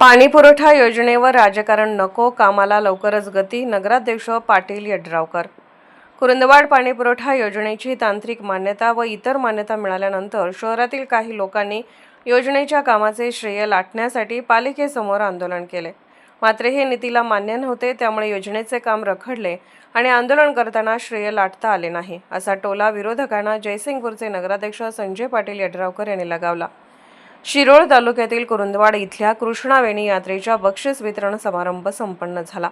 पाणीपुरवठा योजनेवर राजकारण नको, कामाला लवकरच गती. नगराध्यक्ष पाटील यड्रावकर. कुरुंदवाड पाणीपुरवठा योजनेची तांत्रिक मान्यता व इतर मान्यता मिळाल्यानंतर शहरातील काही लोकांनी योजनेच्या कामाचे श्रेय लाटण्यासाठी पालिकेसमोर आंदोलन केले. मात्र हे नीतीला मान्य नव्हते, त्यामुळे योजनेचे काम रखडले आणि आंदोलन करताना श्रेय लाटता आले नाही, असा टोला विरोधकांना जयसिंगपूरचे नगराध्यक्ष संजय पाटील यड्रावकर यांनी लगावला. शिरोळ तालुक्यातील कुरुंदवाड इथल्या कृष्णावेणी यात्रेच्या बक्षीस वितरण समारंभ संपन्न झाला.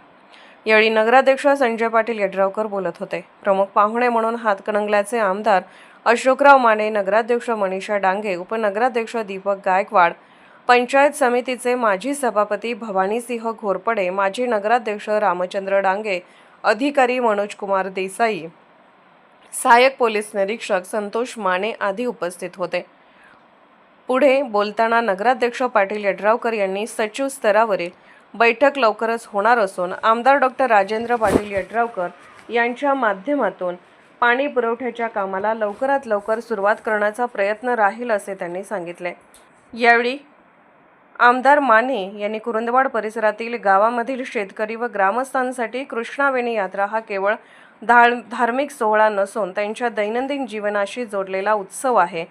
यावेळी नगराध्यक्ष संजय पाटील यड्रावकर बोलत होते. प्रमुख पाहुणे म्हणून हातकणंगल्याचे आमदार अशोकराव माने, नगराध्यक्ष मनीषा डांगे, उपनगराध्यक्ष दीपक गायकवाड, पंचायत समितीचे माजी सभापती भवानीसिंह घोरपडे, माजी नगराध्यक्ष रामचंद्र डांगे, अधिकारी मनोज कुमार देसाई, सहाय्यक पोलीस निरीक्षक संतोष माने आदी उपस्थित होते. पुढे बोलताना नगराध्यक्ष पाटील यड्रावकर यांनी सचिव स्तरावरील बैठक लवकरच होणार असून आमदार डॉक्टर राजेंद्र पाटील यड्रावकर यांच्या माध्यमातून पाणी पुरवठ्याच्या कामाला लवकरात लवकर सुरुवात करण्याचा प्रयत्न राहील असे त्यांनी सांगितले. यावेळी आमदार माने यांनी कुरुंदवाड परिसरातील गावामधील शेतकरी व ग्रामस्थांसाठी कृष्णावेणी यात्रा हा केवळ धार्मिक सोहळा नसून त्यांच्या दैनंदिन जीवनाशी जोडलेला उत्सव आहे.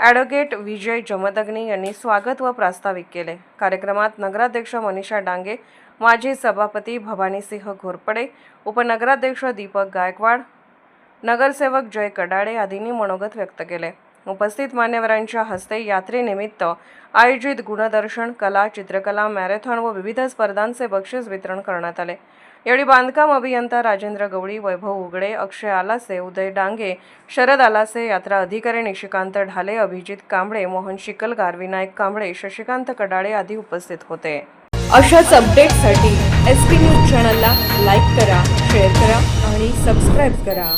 ॲडव्होकेट विजय जमदग्नी यांनी स्वागत व प्रास्ताविक केले. कार्यक्रमात नगराध्यक्ष मनीषा डांगे, माजी सभापती भवानीसिंह घोरपडे, उपनगराध्यक्ष दीपक गायकवाड, नगरसेवक जय कडाडे आदींनी मनोगत व्यक्त केले. उपस्थित मान्यवरांच्या हस्ते यात्रेनिमित्त आयोजित गुणदर्शन, कला, चित्रकला, मॅरेथॉन व विविध स्पर्धांचे बक्षीस वितरण करण्यात आले. यावेळी बांधकाम अभियंता राजेंद्र गवळी, वैभव उगडे, अक्षय आलासे, उदय डांगे, शरद आलासे, यात्रा अधिकारी निशिकांत ढाले, अभिजित कांबळे, मोहन शिकलगार, विनायक कांबळे, शशिकांत कडाळे आदी उपस्थित होते. अशाच अपडेट्ससाठी SP न्यूज चॅनलला लाईक करा, शेअर करा आणि सबस्क्राईब करा.